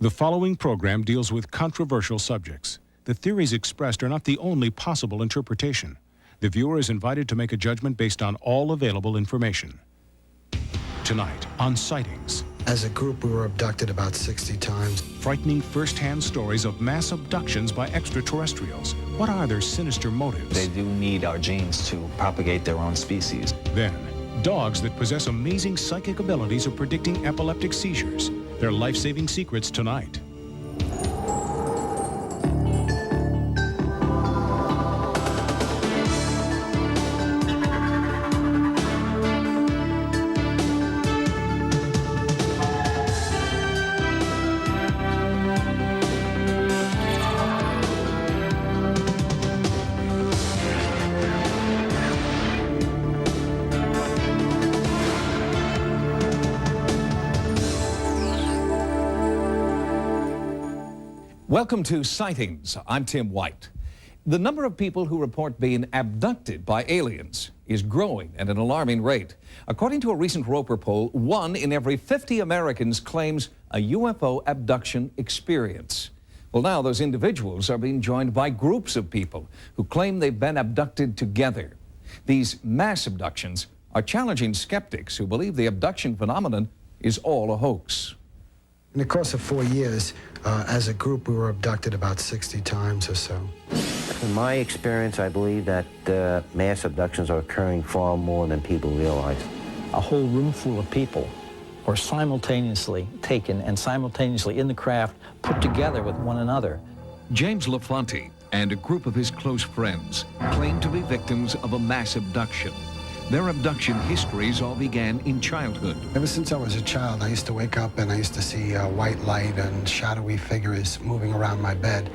The following program deals with controversial subjects. The theories expressed are not the only possible interpretation. The viewer is invited to make a judgment based on all available information. Tonight on Sightings. As a group, we were abducted about 60 times. Frightening first-hand stories of mass abductions by extraterrestrials. What are their sinister motives? They do need our genes to propagate their own species. Then, dogs that possess amazing psychic abilities of predicting epileptic seizures. Their life-saving secrets tonight. Welcome to Sightings. I'm Tim White. The number of people who report being abducted by aliens is growing at an alarming rate. According to a recent Roper poll, 1 in every 50 Americans claims a UFO abduction experience. Well, now those individuals are being joined by groups of people who claim they've been abducted together. These mass abductions are challenging skeptics who believe the abduction phenomenon is all a hoax. In the course of 4 years, as a group, we were abducted about 60 times or so. In my experience, I believe that mass abductions are occurring far more than people realize. A whole room full of people are simultaneously taken and simultaneously in the craft put together with one another. James LaFonte and a group of his close friends claim to be victims of a mass abduction. Their abduction histories all began in childhood. Ever since I was a child, I used to wake up and I used to see white light and shadowy figures moving around my bed,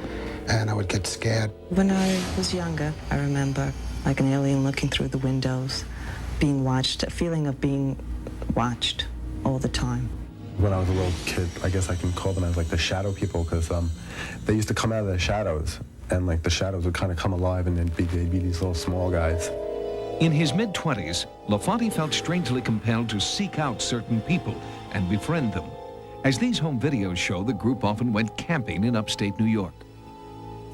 and I would get scared. When I was younger, I remember like an alien looking through the windows, being watched, a feeling of being watched all the time. When I was a little kid, I guess I can call them as like the shadow people, because they used to come out of the shadows, and like the shadows would kind of come alive, and they'd be these little small guys. In his mid-20s, LaFonte felt strangely compelled to seek out certain people and befriend them. As these home videos show, the group often went camping in upstate New York.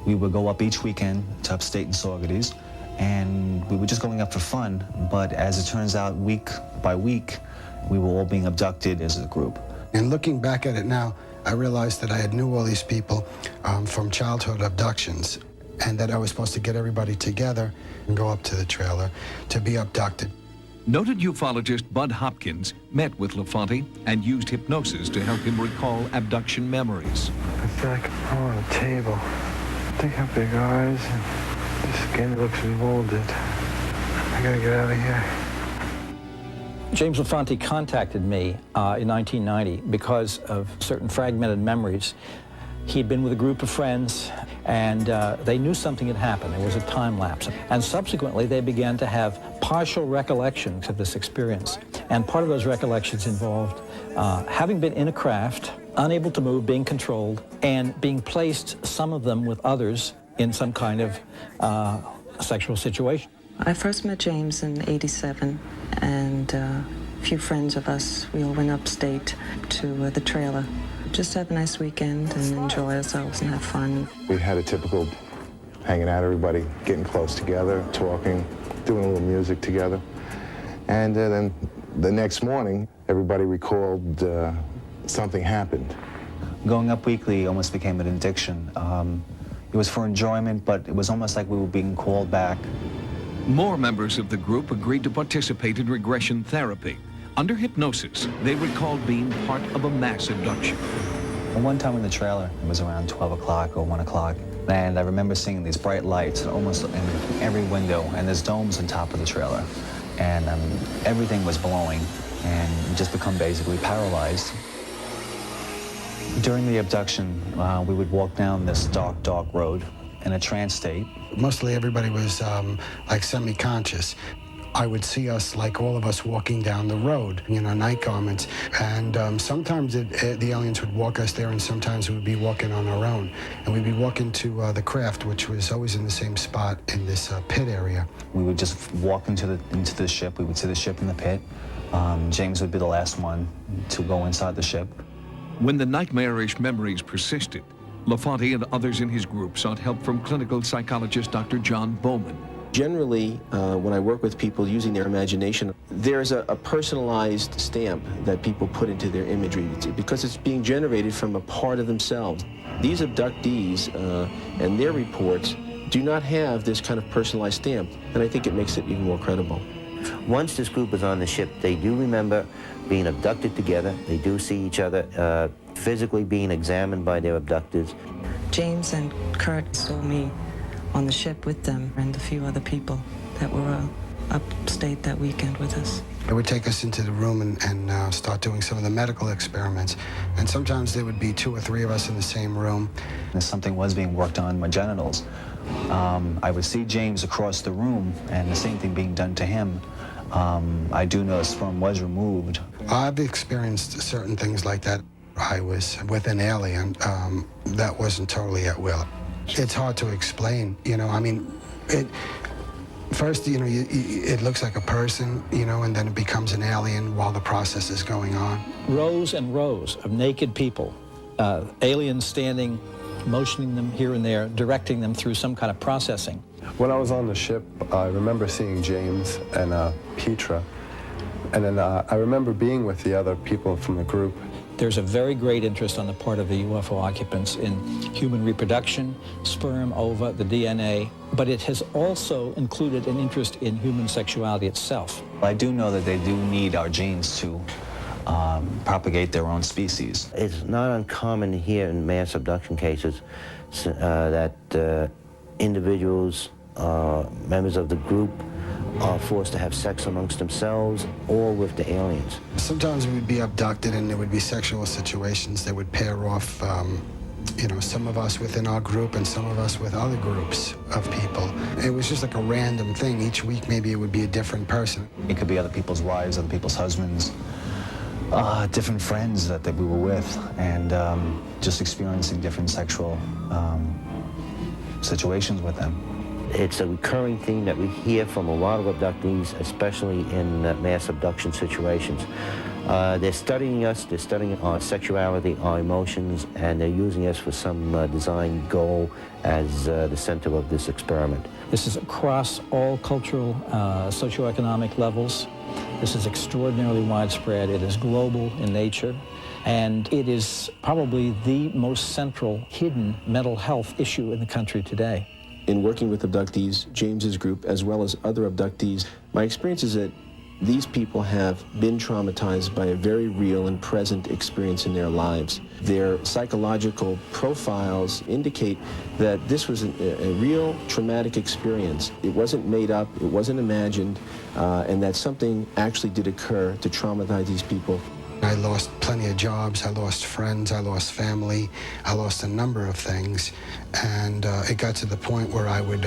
We would go up each weekend to upstate in Saugerties, and we were just going up for fun, but as it turns out, week by week, we were all being abducted as a group. And looking back at it now, I realized that I had knew all these people from childhood abductions, and that I was supposed to get everybody together and go up to the trailer to be abducted. Noted ufologist Bud Hopkins met with LaFonte and used hypnosis to help him recall abduction memories. It's like I'm on a table. They have big eyes and the skin looks molded. I gotta get out of here. James LaFonte contacted me in 1990 because of certain fragmented memories. He'd been with a group of friends, and they knew something had happened. There was a time lapse. And subsequently, they began to have partial recollections of this experience. And part of those recollections involved having been in a craft, unable to move, being controlled, and being placed, some of them with others, in some kind of sexual situation. I first met James in '87, and a few friends of us, we all went upstate to the trailer. Just have a nice weekend and enjoy ourselves and have fun. We had a typical hanging out, everybody getting close together, talking, doing a little music together. And then the next morning, everybody recalled something happened. Going up weekly almost became an addiction. It was for enjoyment, but it was almost like we were being called back. More members of the group agreed to participate in regression therapy. Under hypnosis, they recalled being part of a mass abduction. One time in the trailer, it was around 12 o'clock or 1 o'clock, and I remember seeing these bright lights almost in every window, and there's domes on top of the trailer. And everything was blowing, and you just become basically paralyzed. During the abduction, we would walk down this dark, dark road in a trance state. Mostly everybody was like semi-conscious. I would see us, like all of us, walking down the road, night garments. And sometimes the aliens would walk us there, and sometimes we would be walking on our own. And we'd be walking to the craft, which was always in the same spot in this pit area. We would just walk into the ship. We would see the ship in the pit. James would be the last one to go inside the ship. When the nightmarish memories persisted, LaFonte and others in his group sought help from clinical psychologist Dr. John Bowman. Generally, when I work with people using their imagination, there's a personalized stamp that people put into their imagery because it's being generated from a part of themselves. These abductees and their reports do not have this kind of personalized stamp, and I think it makes it even more credible. Once this group is on the ship, they do remember being abducted together. They do see each other physically being examined by their abductors. James and Kurt saw me on the ship with them and a few other people that were upstate that weekend with us. They would take us into the room and start doing some of the medical experiments. And sometimes there would be 2 or 3 of us in the same room. If something was being worked on my genitals, I would see James across the room and the same thing being done to him. I do know his sperm was removed. I've experienced certain things like that. I was with an alien that wasn't totally at will. It's hard to explain, you know, I mean, first, you know, it looks like a person, you know, and then it becomes an alien while the process is going on. Rows and rows of naked people, aliens standing, motioning them here and there, directing them through some kind of processing. When I was on the ship, I remember seeing James and Petra, and then I remember being with the other people from the group. There's a very great interest on the part of the UFO occupants in human reproduction, sperm, ova, the DNA, but it has also included an interest in human sexuality itself. I do know that they do need our genes to propagate their own species. It's not uncommon to hear in mass abduction cases that individuals, members of the group, are forced to have sex amongst themselves or with the aliens. Sometimes we would be abducted and there would be sexual situations that would pair off, you know, some of us within our group and some of us with other groups of people. It was just like a random thing. Each week maybe it would be a different person. It could be other people's wives, other people's husbands, different friends that we were with, and just experiencing different sexual situations with them. It's a recurring theme that we hear from a lot of abductees, especially in mass abduction situations. They're studying us, they're studying our sexuality, our emotions, and they're using us for some design goal as the center of this experiment. This is across all cultural, socioeconomic levels. This is extraordinarily widespread. It is global in nature, and it is probably the most central hidden mental health issue in the country today. In working with abductees, James's group, as well as other abductees, my experience is that these people have been traumatized by a very real and present experience in their lives. Their psychological profiles indicate that this was a real traumatic experience. It wasn't made up, it wasn't imagined, and that something actually did occur to traumatize these people. I lost plenty of jobs, I lost friends, I lost family, I lost a number of things, and it got to the point where I would,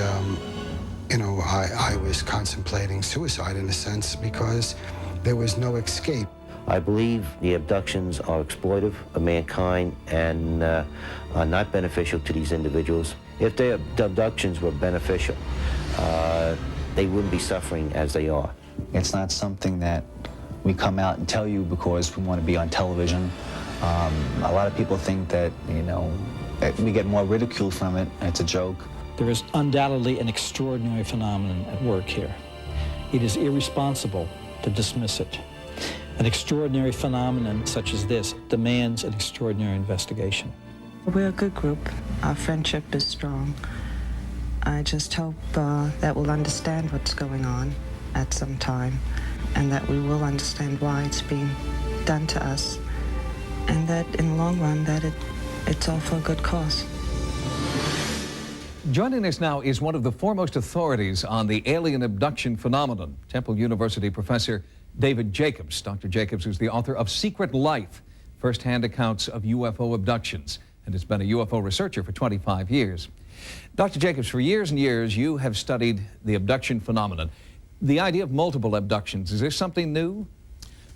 you know, I was contemplating suicide in a sense because there was no escape. I believe the abductions are exploitive of mankind and are not beneficial to these individuals. If their abductions were beneficial, they wouldn't be suffering as they are. It's not something that we come out and tell you because we want to be on television. A lot of people think that, you know, we get more ridicule from it. It's a joke. There is undoubtedly an extraordinary phenomenon at work here. It is irresponsible to dismiss it. An extraordinary phenomenon such as this demands an extraordinary investigation. We're a good group. Our friendship is strong. I just hope that we'll understand what's going on at some time, and that we will understand why it's being done to us, and that in the long run that it's all for a good cause. Joining us now is one of the foremost authorities on the alien abduction phenomenon, Temple University professor David Jacobs. Dr. Jacobs is the author of Secret Life, first-hand accounts of UFO abductions, and has been a UFO researcher for 25 years. Dr. Jacobs, for years and years, you have studied the abduction phenomenon. The idea of multiple abductions, is this something new?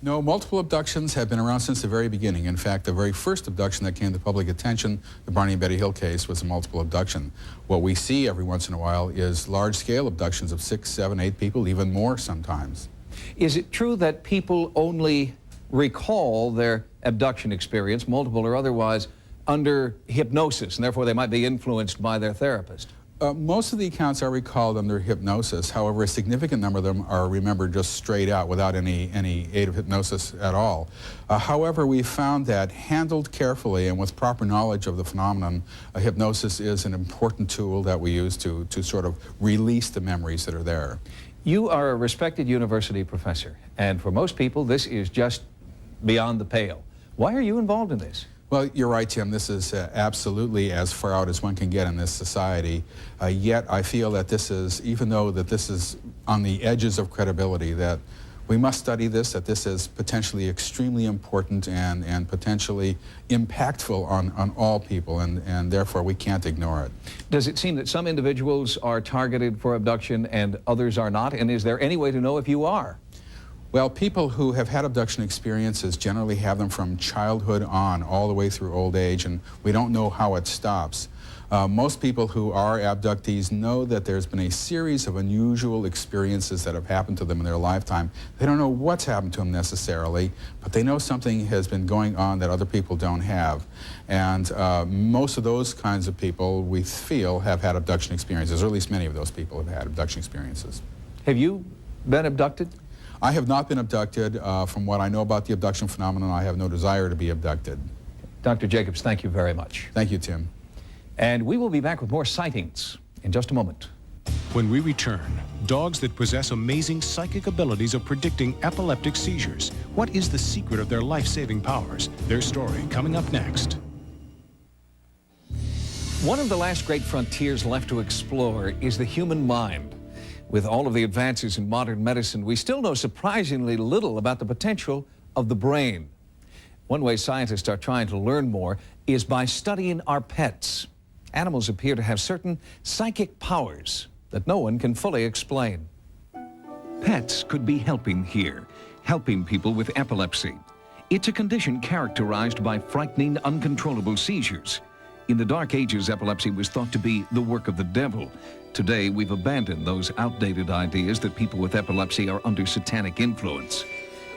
No, multiple abductions have been around since the very beginning. In fact, the very first abduction that came to public attention, the Barney and Betty Hill case, was a multiple abduction. What we see every once in a while is large-scale abductions of 6, 7, 8 people, even more sometimes. Is it true that people only recall their abduction experience, multiple or otherwise, under hypnosis, and therefore they might be influenced by their therapist. Most of the accounts are recalled under hypnosis. However, a significant number of them are remembered just straight out without any aid of hypnosis at all. However, we found that handled carefully and with proper knowledge of the phenomenon, hypnosis is an important tool that we use to sort of release the memories that are there. You are a respected university professor, and for most people, this is just beyond the pale. Why are you involved in this? Well, you're right, Tim. This is absolutely as far out as one can get in this society. Yet I feel that this is, even though that this is on the edges of credibility, that we must study this, that this is potentially extremely important and potentially impactful on all people, and therefore we can't ignore it. Does it seem that some individuals are targeted for abduction and others are not? And is there any way to know if you are? Well, people who have had abduction experiences generally have them from childhood on, all the way through old age, and we don't know how it stops. Most people who are abductees know that there's been a series of unusual experiences that have happened to them in their lifetime. They don't know what's happened to them necessarily, but they know something has been going on that other people don't have. And most of those kinds of people, we feel, have had abduction experiences, or at least many of those people have had abduction experiences. Have you been abducted? I have not been abducted. From what I know about the abduction phenomenon, I have no desire to be abducted. Dr. Jacobs, thank you very much. Thank you, Tim. And we will be back with more sightings in just a moment. When we return, dogs that possess amazing psychic abilities of predicting epileptic seizures. What is the secret of their life-saving powers? Their story coming up next. One of the last great frontiers left to explore is the human mind. With all of the advances in modern medicine, we still know surprisingly little about the potential of the brain. One way scientists are trying to learn more is by studying our pets. Animals appear to have certain psychic powers that no one can fully explain. Pets could be helping here, helping people with epilepsy. It's a condition characterized by frightening, uncontrollable seizures. In the Dark Ages, epilepsy was thought to be the work of the devil. Today, we've abandoned those outdated ideas that people with epilepsy are under satanic influence.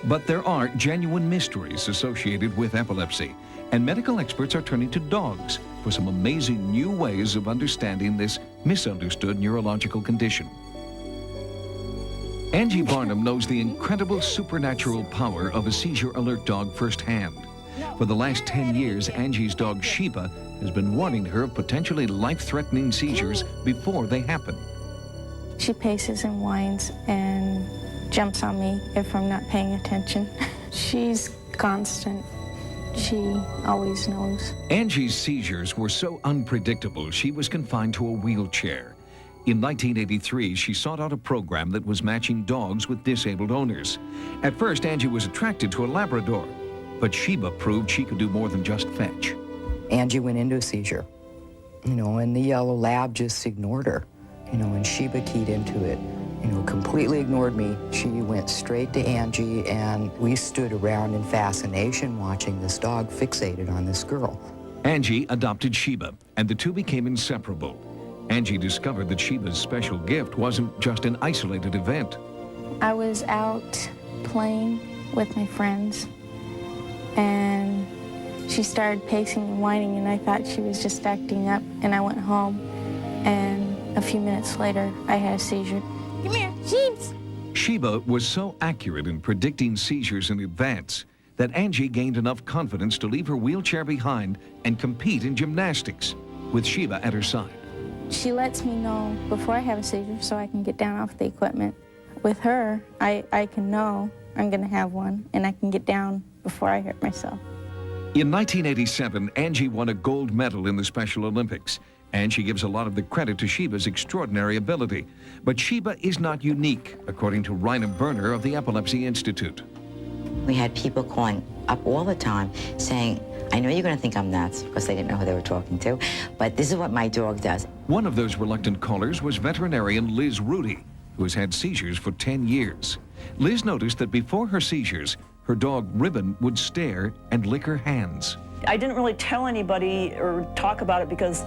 But there are genuine mysteries associated with epilepsy, and medical experts are turning to dogs for some amazing new ways of understanding this misunderstood neurological condition. Angie Barnum knows the incredible supernatural power of a seizure alert dog firsthand. For the last 10 years, Angie's dog Sheba has been warning her of potentially life-threatening seizures before they happen. She paces and whines and jumps on me if I'm not paying attention. She's constant. She always knows. Angie's seizures were so unpredictable, she was confined to a wheelchair. In 1983, she sought out a program that was matching dogs with disabled owners. At first, Angie was attracted to a Labrador, but Sheba proved she could do more than just fetch. Angie went into a seizure, and the yellow lab just ignored her, and Sheba keyed into it, completely ignored me. She went straight to Angie, and we stood around in fascination watching this dog fixated on this girl. Angie adopted Sheba, and the two became inseparable. Angie discovered that Sheba's special gift wasn't just an isolated event. I was out playing with my friends, and she started pacing and whining, and I thought she was just acting up, and I went home, and a few minutes later, I had a seizure. Come here, Sheebs! Sheba was so accurate in predicting seizures in advance that Angie gained enough confidence to leave her wheelchair behind and compete in gymnastics with Sheba at her side. She lets me know before I have a seizure so I can get down off the equipment. With her, I can know I'm going to have one, and I can get down before I hurt myself. In 1987, Angie won a gold medal in the Special Olympics, and she gives a lot of the credit to Sheba's extraordinary ability. But Sheba is not unique, according to Rina Berner of the Epilepsy Institute. We had people calling up all the time saying, I know you're going to think I'm nuts, because they didn't know who they were talking to, but this is what my dog does. One of those reluctant callers was veterinarian Liz Rudy, who has had seizures for 10 years. Liz noticed that before her seizures, her dog Ribbon would stare and lick her hands. I didn't really tell anybody or talk about it because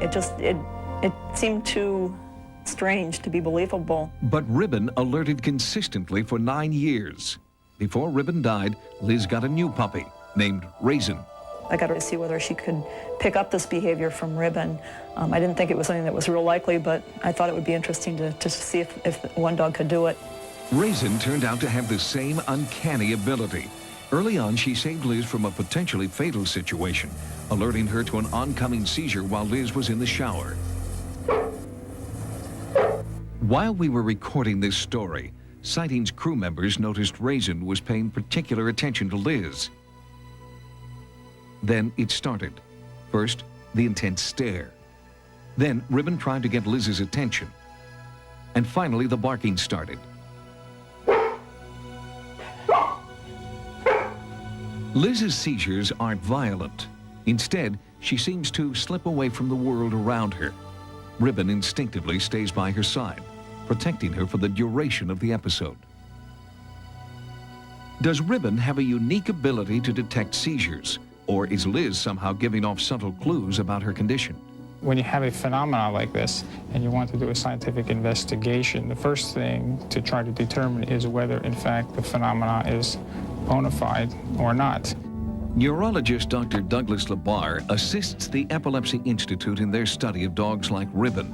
it seemed too strange to be believable. But Ribbon alerted consistently for 9 years. Before Ribbon died, Liz got a new puppy named Raisin. I got her to see whether she could pick up this behavior from Ribbon. I didn't think it was something that was real likely, but I thought it would be interesting to see if one dog could do it. Raisin turned out to have the same uncanny ability. Early on, she saved Liz from a potentially fatal situation, alerting her to an oncoming seizure while Liz was in the shower. While we were recording this story, Sightings crew members noticed Raisin was paying particular attention to Liz. Then it started. First, the intense stare. Then Ribbon tried to get Liz's attention. And finally, the barking started. Liz's seizures aren't violent. Instead, she seems to slip away from the world around her. Ribbon instinctively stays by her side, protecting her for the duration of the episode. Does Ribbon have a unique ability to detect seizures, or is Liz somehow giving off subtle clues about her condition? When you have a phenomenon like this and you want to do a scientific investigation, the first thing to try to determine is whether, in fact, the phenomenon is bona fide or not. Neurologist Dr. Douglas Labar assists the Epilepsy Institute in their study of dogs like Ribbon.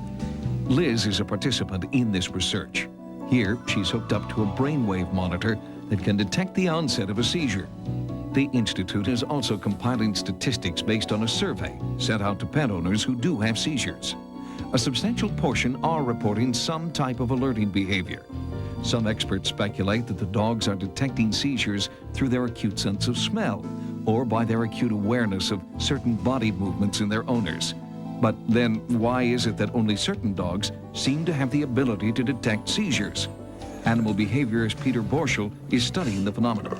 Liz is a participant in this research. Here, she's hooked up to a brainwave monitor that can detect the onset of a seizure. The Institute is also compiling statistics based on a survey sent out to pet owners who do have seizures. A substantial portion are reporting some type of alerting behavior. Some experts speculate that the dogs are detecting seizures through their acute sense of smell or by their acute awareness of certain body movements in their owners. But then why is it that only certain dogs seem to have the ability to detect seizures? Animal behaviorist Peter Borschel is studying the phenomenon.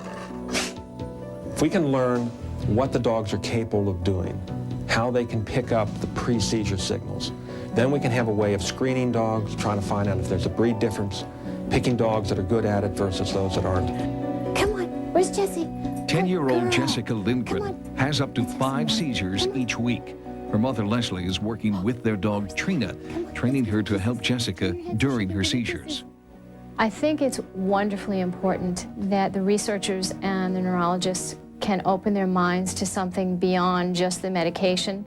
If we can learn what the dogs are capable of doing, how they can pick up the pre-seizure signals, then we can have a way of screening dogs, trying to find out if there's a breed difference, picking dogs that are good at it versus those that aren't. Come on, where's Jessie? 10-year-old Jessica Lindgren has up to 5 seizures each week. Her mother Leslie is working with their dog Trina, training her to help Jessica during her seizures. I think it's wonderfully important that the researchers and the neurologists can open their minds to something beyond just the medication,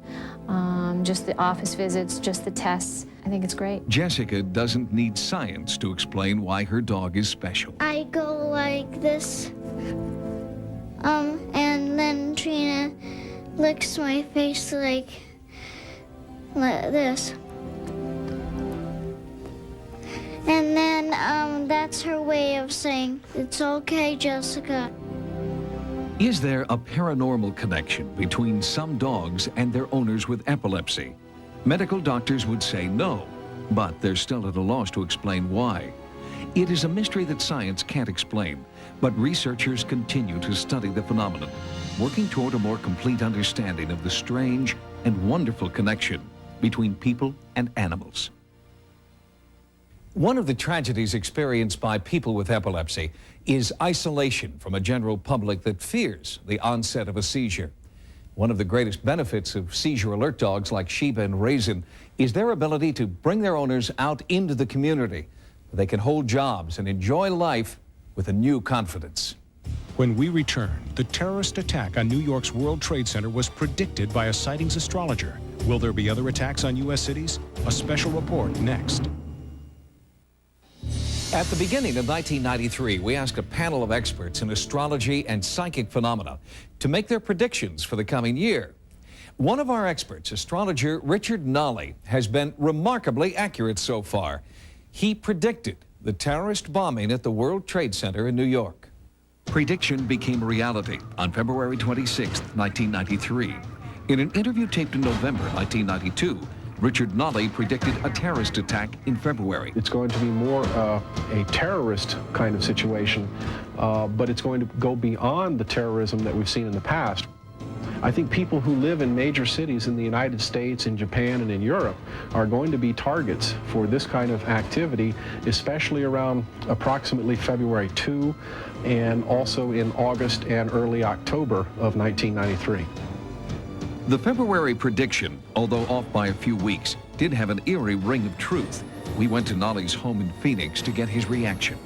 just the office visits, just the tests. I think it's great. Jessica doesn't need science to explain why her dog is special. I go like this, and then Trina licks my face like this. And then that's her way of saying, "It's okay, Jessica." Is there a paranormal connection between some dogs and their owners with epilepsy? Medical doctors would say no, but they're still at a loss to explain why. It is a mystery that science can't explain, but researchers continue to study the phenomenon, working toward a more complete understanding of the strange and wonderful connection between people and animals. One of the tragedies experienced by people with epilepsy is isolation from a general public that fears the onset of a seizure. One of the greatest benefits of seizure alert dogs like Sheba and Raisin is their ability to bring their owners out into the community where they can hold jobs and enjoy life with a new confidence. When we return, the terrorist attack on New York's World Trade Center was predicted by a sightings astrologer. Will there be other attacks on U.S. cities? A special report next. At the beginning of 1993, we asked a panel of experts in astrology and psychic phenomena to make their predictions for the coming year. One of our experts, astrologer Richard Nolly, has been remarkably accurate so far. He predicted the terrorist bombing at the World Trade Center in New York. Prediction became reality on February 26, 1993. In an interview taped in November 1992, Richard Nolly predicted a terrorist attack in February. It's going to be more a terrorist kind of situation, but it's going to go beyond the terrorism that we've seen in the past. I think people who live in major cities in the United States, in Japan, and in Europe are going to be targets for this kind of activity, especially around approximately February 2 and also in August and early October of 1993. The February prediction, although off by a few weeks, did have an eerie ring of truth. We went to Nolly's home in Phoenix to get his reaction.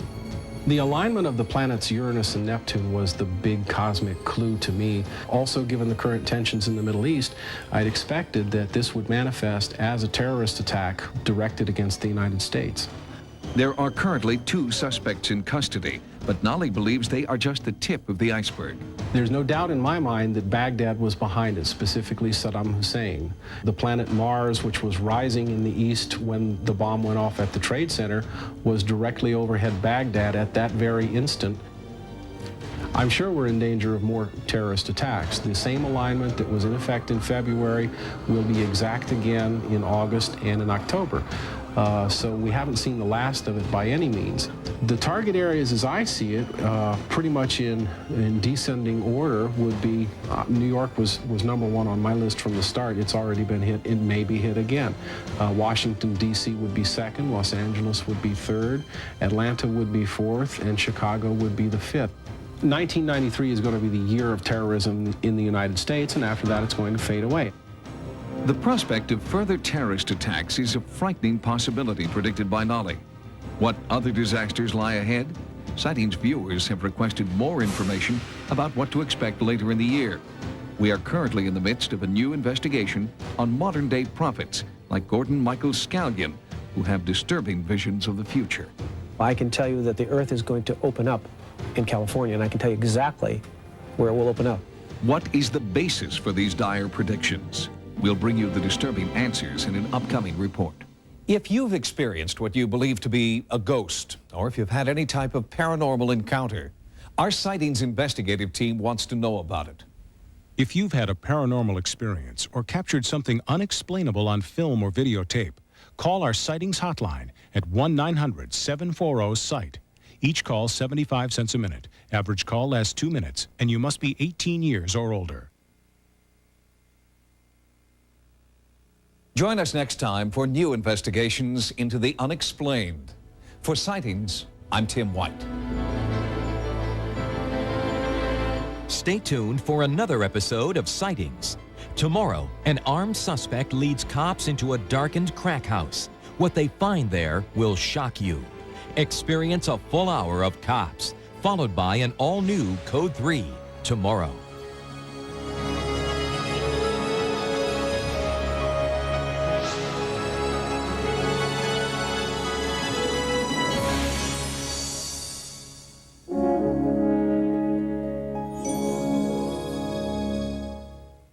The alignment of the planets Uranus and Neptune was the big cosmic clue to me. Also, given the current tensions in the Middle East, I'd expected that this would manifest as a terrorist attack directed against the United States. There are currently 2 suspects in custody, but Nali believes they are just the tip of the iceberg. There's no doubt in my mind that Baghdad was behind it, specifically Saddam Hussein. The planet Mars, which was rising in the east when the bomb went off at the Trade Center, was directly overhead Baghdad at that very instant. I'm sure we're in danger of more terrorist attacks. The same alignment that was in effect in February will be exact again in August and in October. So we haven't seen the last of it by any means. The target areas, as I see it, pretty much in descending order would be, New York was number 1 on my list from the start. It's already been hit. It may be hit again. Washington, D.C. would be 2nd, Los Angeles would be 3rd, Atlanta would be 4th, and Chicago would be the 5th. 1993 is going to be the year of terrorism in the United States, and after that it's going to fade away. The prospect of further terrorist attacks is a frightening possibility predicted by Nali. What other disasters lie ahead? Sightings viewers have requested more information about what to expect later in the year. We are currently in the midst of a new investigation on modern-day prophets like Gordon Michael Scallion, who have disturbing visions of the future. I can tell you that the Earth is going to open up in California, and I can tell you exactly where it will open up. What is the basis for these dire predictions? We'll bring you the disturbing answers in an upcoming report. If you've experienced what you believe to be a ghost, or if you've had any type of paranormal encounter, our Sightings investigative team wants to know about it. If you've had a paranormal experience or captured something unexplainable on film or videotape, call our Sightings hotline at 1-900-740-SIGHT. Each call 75 cents a minute. Average call lasts 2 minutes, and you must be 18 years or older. Join us next time for new investigations into the unexplained. For Sightings, I'm Tim White. Stay tuned for another episode of Sightings. Tomorrow, an armed suspect leads cops into a darkened crack house. What they find there will shock you. Experience a full hour of Cops, followed by an all-new Code 3 tomorrow.